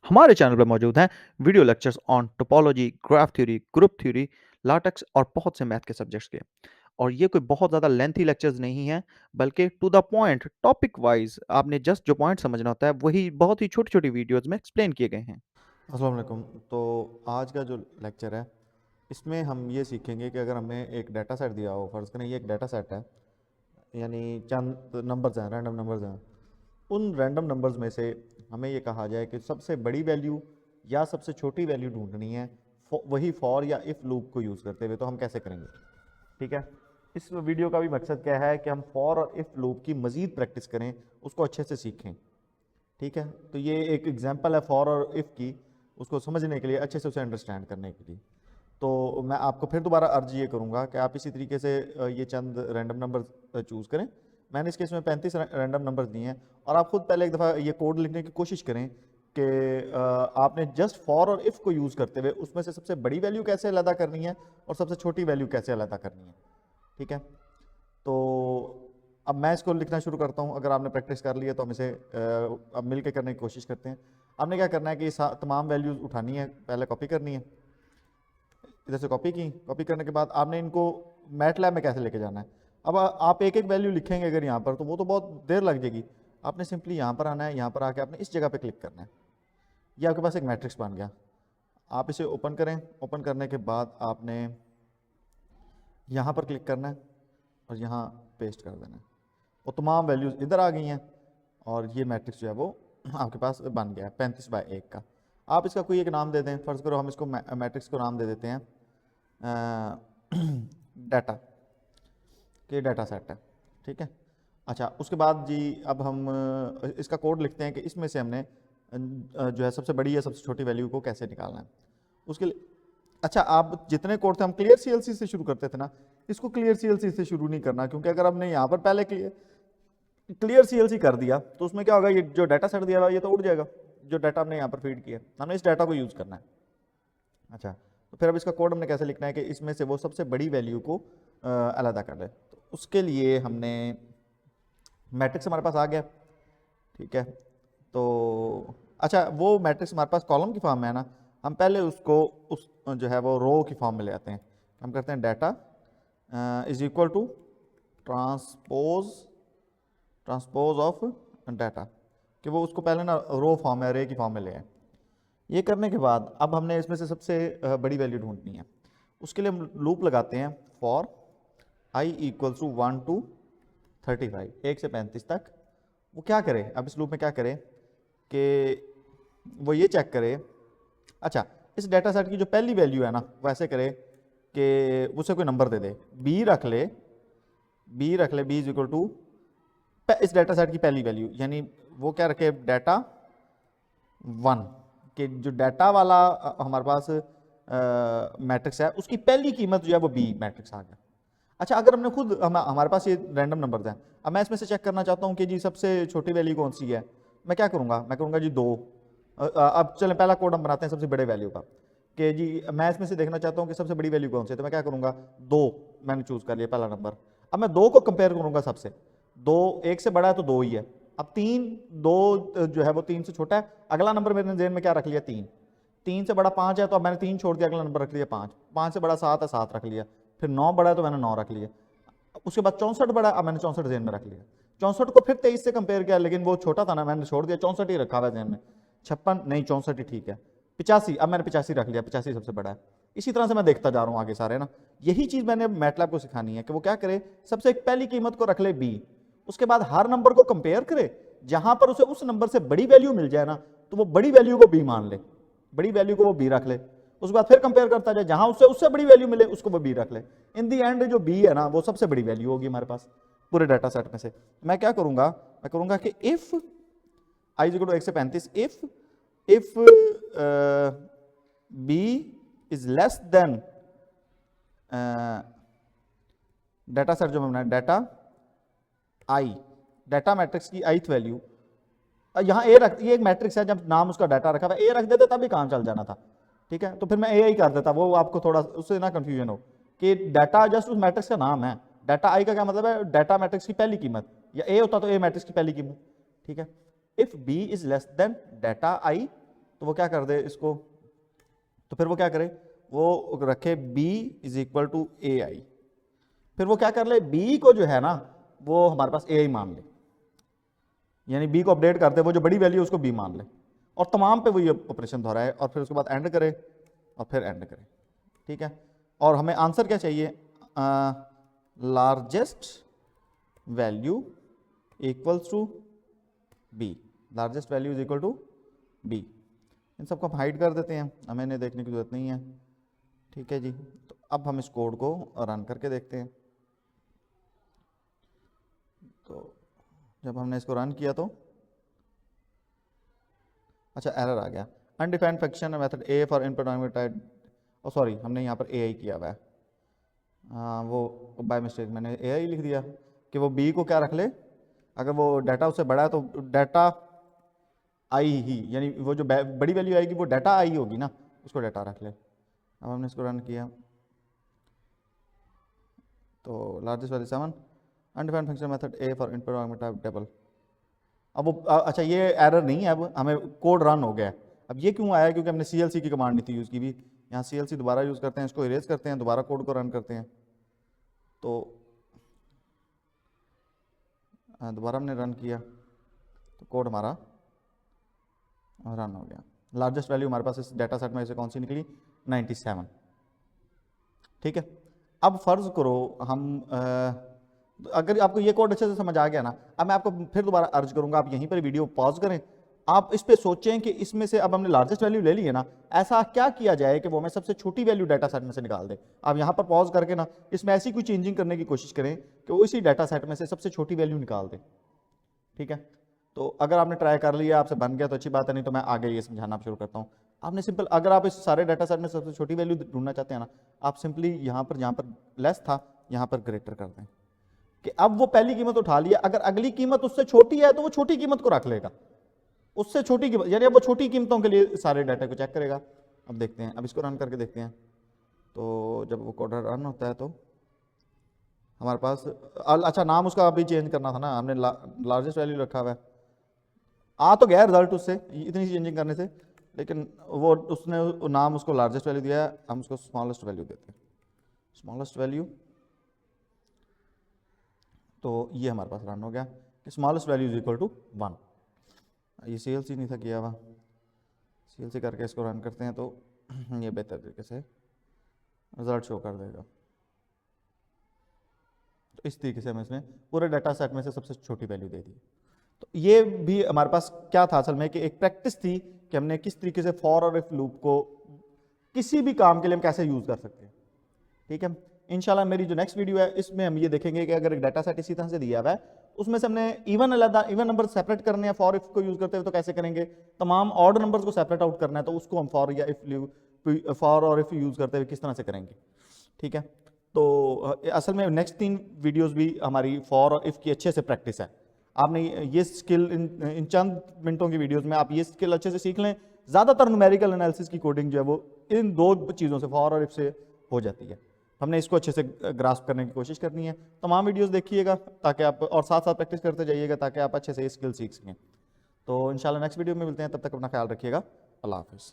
हमारे चैनल पे मौजूद हैं video lectures on topology, graph theory, group theory, LaTeX और बहुत से मैथ के सब्जेक्ट्स के। और ये कोई बहुत ज़्यादा लेंथी लेक्चर्स नहीं हैं, बल्कि to the point, topic wise आपने जस्ट जो पॉइंट समझना होता है, वही बहुत ही छोटी-छोटी वीडियोज़ में एक्सप्लेन किए गए हैं। अस्सलाम वालेकुम। तो आज का जो लेक्चर है इसमें हम ये सीखेंगे कि अगर हमें एक डाटा सेट दिया हो, फ़र्ज़ करें ये एक डाटा सेट है, यानी चंद नंबर्स हैं, रैंडम नंबर्स हैं। उन रैंडम नंबर्स में से हमें ये कहा जाए कि सबसे बड़ी वैल्यू या सबसे छोटी वैल्यू ढूंढनी है, वही फॉर या इफ़ लूप को यूज़ करते हुए। तो हम कैसे करेंगे? ठीक है। इस वीडियो का भी मकसद क्या है कि हम फॉर और इफ़ लूप की मज़ीद प्रैक्टिस करें, उसको अच्छे से सीखें। ठीक है। तो ये एक एग्जांपल है फॉर और इफ़ की, उसको समझने के लिए, अच्छे से उसे अंडरस्टैंड करने के लिए। तो मैं आपको फिर दोबारा अर्ज ये करूँगा कि आप इसी तरीके से ये चंद रैंडम नंबर चूज़ करें। मैंने इस केस में 35 रैंडम नंबर दिए हैं, और आप खुद पहले एक दफ़ा ये कोड लिखने की कोशिश करें कि आपने जस्ट फॉर और इफ़ को यूज़ करते हुए उसमें से सबसे बड़ी वैल्यू कैसे अलग करनी है और सबसे छोटी वैल्यू कैसे अलग करनी है। ठीक है। तो अब मैं इसको लिखना शुरू करता हूँ। अगर आपने प्रैक्टिस कर ली है तो हम इसे अब मिल के करने की कोशिश करते हैं। आपने क्या करना है कि तमाम वैल्यूज़ उठानी है, पहले कॉपी करनी है। इधर से कॉपी की, कॉपी करने के बाद आपने इनको मैटलैब में कैसे लेके जाना है। अब आप एक एक वैल्यू लिखेंगे अगर यहाँ पर, तो वो तो बहुत देर लग जाएगी। आपने सिंपली यहाँ पर आना है, यहाँ पर आके आपने इस जगह पे क्लिक करना है। ये आपके पास एक मैट्रिक्स बन गया। आप इसे ओपन करें। ओपन करने के बाद आपने यहाँ पर क्लिक करना है और यहाँ पेस्ट कर देना है। वो तमाम वैल्यूज़ इधर आ गई हैं और ये मैट्रिक्स जो है वो आपके पास बन गया है 35/1 का। आप इसका कोई एक नाम दे दें। फ़र्ज़ करो हम इसको मैट्रिक्स को नाम दे देते हैं डाटा, के डाटा सेट है। ठीक है। अच्छा, उसके बाद जी अब हम इसका कोड लिखते हैं कि इसमें से हमने जो है सबसे बड़ी या सबसे छोटी वैल्यू को कैसे निकालना है उसके लिए। अच्छा, आप जितने कोड थे, हम क्लियर सीएलसी से शुरू करते थे ना, इसको क्लियर सीएलसी से शुरू नहीं करना, क्योंकि अगर हमने यहाँ पर पहले क्लियर सीएलसी कर दिया तो उसमें क्या होगा, ये जो डाटा सेट दिया हुआ ये तो उड़ जाएगा, जो डाटा हमने यहाँ पर फीड किया। हमने इस डाटा को यूज़ करना है। अच्छा, तो फिर अब इसका कोड हमने कैसे लिखना है कि इसमें से वो सबसे बड़ी वैल्यू को अलग कर ले। तो उसके लिए हमने मैट्रिक्स हमारे पास आ गया। ठीक है। तो अच्छा, वो मैट्रिक्स हमारे पास कॉलम की फॉर्म में है ना, हम पहले उसको उस जो है वो रो की फॉर्म में ले आते हैं। हम करते हैं data is equal to transpose of data, कि वो उसको पहले ना रो फॉर्म में, रे की फॉर्म में ले आए। ये करने के बाद अब हमने इसमें से सबसे बड़ी वैल्यू ढूंढनी है। उसके लिए हम लूप लगाते हैं for i equals to 1 to 35, 1 से 35 तक। वो क्या करे, अब इस लूप में क्या करे कि वो ये चेक करे। अच्छा, इस डाटा सेट की जो पहली वैल्यू है ना, वैसे करे कि उसे कोई नंबर दे दे, बी रख ले, बी इज इक्वल टू इस डाटा सेट की पहली वैल्यू, यानी वो क्या रखे, डाटा 1, कि जो डाटा वाला हमारे पास मैट्रिक्स है उसकी पहली कीमत जो है वो बी मैट्रिक्स आ गया। अच्छा, अगर हमने खुद हमारे पास ये रैंडम नंबर्स हैं, अब मैं इसमें से चेक करना चाहता हूँ कि जी सबसे छोटी वैल्यू कौन सी है। मैं क्या करूँगा, मैं करूँगा जी 2। अब चलें पहला कोड हम बनाते हैं सबसे बड़े वैल्यू का, कि जी मैं इसमें से देखना चाहता हूँ कि सबसे बड़ी वैल्यू कौन सी है। तो मैं क्या करूँगा, 2 मैंने चूज़ कर लिया पहला नंबर। अब मैं 2 को कंपेयर करूँगा सबसे, 2 1 से बड़ा है तो 2 ही है। अब 2 जो है वो 3 से छोटा है। अगला नंबर मेरे जेन में क्या रख लिया, 3 से बड़ा 5 है तो अब मैंने 3 छोड़ दिया, अगला नंबर रख लिया 5 से बड़ा 7 है, 7 रख लिया। फिर 9 बड़ा है तो मैंने 9 रख लिया। उसके बाद 64 बड़ा, अब मैंने 64 जेन में रख लिया। 64 को फिर 23 से कंपेयर किया, लेकिन वो छोटा था ना, मैंने छोड़ दिया, 64 ही रखा हुआ है जेन में। 56 नहीं, 64 ही ठीक है। 85, अब मैंने 85 रख लिया, 85 सबसे बड़ा है। इसी तरह से मैं देखता जा रहा हूँ आगे सारे ना। यही चीज़ मैंने मैटलैब को सिखानी है कि वो क्या करे, सबसे एक पहली कीमत को रख ले बी, उसके बाद हर नंबर को कंपेयर करे, जहां पर उसे उस नंबर से बड़ी वैल्यू मिल जाए ना, तो वो बड़ी वैल्यू को बी मान ले, बड़ी वैल्यू को वो बी रख ले। उसके बाद फिर कंपेयर करता जाए, जहां उससे बड़ी वैल्यू मिले उसको वो बी रख ले। इन दी एंड जो बी है ना, वो सबसे बड़ी वैल्यू होगी हमारे पास पूरे डाटा सेट में से। मैं क्या करूंगा, मैं करूंगा कि इफ आई इक्वल टू 1 से 35, if b is less than data set जो मैं बनाया, डाटा आई, डाटा मैट्रिक्स की ith वैल्यू, यहाँ ए रख, ये एक मैट्रिक्स है, जब नाम उसका डाटा रखा हुआ ए रख देते तब भी काम चल जाना था। ठीक है, तो फिर मैं ए आई कर देता, वो आपको थोड़ा उससे ना कंफ्यूजन हो कि डाटा जस्ट उस मैट्रिक्स का नाम है। डाटा आई का क्या मतलब है, डाटा मैट्रिक्स की पहली कीमत, या ए होता तो ए मैट्रिक्स की पहली कीमत। ठीक है। If b is less than data i तो वो क्या कर दे इसको, तो फिर वो क्या करे, वो रखे b इज इक्वल टू ए आई, फिर वो क्या कर ले b को जो है ना वो हमारे पास ए आई मान ले, यानी b को अपडेट करते वो जो बड़ी वैल्यू उसको b मान ले, और तमाम पे वो ये ऑपरेशन दोहराए और फिर उसके बाद एंड करे और फिर एंड करे, ठीक है। और हमें आंसर क्या चाहिए, largest value equals to b, largest value is equal to b। इन सबको हम हाइड कर देते हैं, हमें इन्हें देखने की जरूरत नहीं है, ठीक है जी। तो अब हम इस कोड को रन करके देखते हैं। तो जब हमने इसको रन किया तो अच्छा एरर आ गया, undefined function method A for input type, और सॉरी हमने यहाँ पर ए आई किया हुआ है, वो बाय मिस्टेक मैंने ए आई लिख दिया कि वो बी को क्या रख ले, अगर वो डाटा उससे बड़ा है तो डाटा आई ही, यानी वो जो बड़ी वैल्यू आएगी वो डाटा आई होगी ना, उसको डाटा रख ले। अब हमने इसको रन किया तो largest value 7, undefined function method A for input type table. अब वो अच्छा ये एरर नहीं है, अब हमें कोड रन हो गया है। अब ये क्यों आया, क्योंकि हमने CLC की कमांड नहीं थी यूज़ की भी, यहाँ CLC दोबारा यूज़ करते हैं, इसको इरेज करते हैं, दोबारा कोड को रन करते हैं। तो दोबारा हमने रन किया तो कोड हमारा रन हो गया। लार्जेस्ट वैल्यू हमारे पास इस डाटा सेट में से कौन सी निकली, 97, ठीक है। अब फर्ज करो हम अगर आपको ये कोड अच्छे से समझ आ गया ना, अब मैं आपको फिर दोबारा अर्ज करूंगा आप यहीं पर वीडियो पॉज करें, आप इस पे सोचें कि इसमें से अब हमने लार्जेस्ट वैल्यू ले ली है ना, ऐसा क्या किया जाए कि वो हमें सबसे छोटी वैल्यू डाटा सेट में से निकाल दे। आप यहाँ पर पॉज करके ना इसमें ऐसी कोई चेंजिंग करने की कोशिश करें कि वो इसी डाटा सेट में से सबसे छोटी वैल्यू निकाल दे, ठीक है। तो अगर आपने ट्राई कर लिया, आपसे बन गया तो अच्छी बात है, नहीं तो मैं आगे ये समझाना शुरू करता हूँ। आपने सिंपल, अगर आप इस सारे डाटा सेट में सबसे छोटी वैल्यू ढूंढना चाहते हैं ना, आप सिंपली यहाँ पर लेस था यहाँ पर ग्रेटर कर दें कि अब वो पहली कीमत उठा लिया, अगर अगली कीमत उससे छोटी है तो वो छोटी कीमत को रख लेगा, उससे छोटी कीमत, यानी अब वो छोटी कीमतों के लिए सारे डाटा को चेक करेगा। अब देखते हैं, अब इसको रन करके देखते हैं। तो जब वो कोड रन होता है तो हमारे पास अच्छा नाम उसका अभी चेंज करना था ना, हमने लार्जेस्ट वैल्यू रखा हुआ है, आ तो गया रिजल्ट उससे इतनी सी चेंजिंग करने से, लेकिन वो उसने नाम उसको लार्जेस्ट वैल्यू दिया है, हम उसको स्मॉलेस्ट वैल्यू देते हैं, स्मॉलेस्ट वैल्यू। तो ये हमारे पास रन हो गया कि smallest value is equal to 1। ये CLC नहीं था किया हुआ, CLC करके इसको रन करते हैं तो ये बेहतर तरीके से रिजल्ट शो कर देगा। तो इस तरीके से हमें इसमें पूरे डाटा सेट में से सबसे छोटी वैल्यू दे दी। तो ये भी हमारे पास क्या था असल में कि एक प्रैक्टिस थी कि हमने किस तरीके से फॉर और इफ लूप को किसी भी काम के लिए हम कैसे यूज कर सकते हैं, ठीक है। इंशाल्लाह मेरी जो नेक्स्ट वीडियो है इसमें हम ये देखेंगे कि अगर एक डाटा सेट इसी तरह से दिया हुआ है, उसमें से हमने इवन नंबर सेपरेट करने हैं, फॉर इफ को यूज करते हुए तो कैसे करेंगे, तमाम ऑड नंबर्स को सेपरेट आउट करना है तो उसको हम फॉर या इफ, फॉर और इफ यूज करते हुए किस तरह से करेंगे, ठीक है। तो असल में नेक्स्ट 3 वीडियोस भी हमारी फॉर और इफ की अच्छे से प्रैक्टिस है। आपने ये स्किल इन चंद मिनटों की वीडियोस में आप ये स्किल अच्छे से सीख लें। ज़्यादातर न्यूमेरिकल एनालिसिस की कोडिंग जो है वो इन 2 चीज़ों से, फॉर और इफ से हो जाती है। हमने इसको अच्छे से ग्रास्प करने की कोशिश करनी है। तमाम वीडियोस देखिएगा ताकि आप, और साथ साथ प्रैक्टिस करते जाइएगा ताकि आप अच्छे से ये स्किल सीख सकें। तो इंशाल्लाह नेक्स्ट वीडियो में मिलते हैं, तब तक अपना ख्याल रखिएगा। अल्लाह हाफिज़।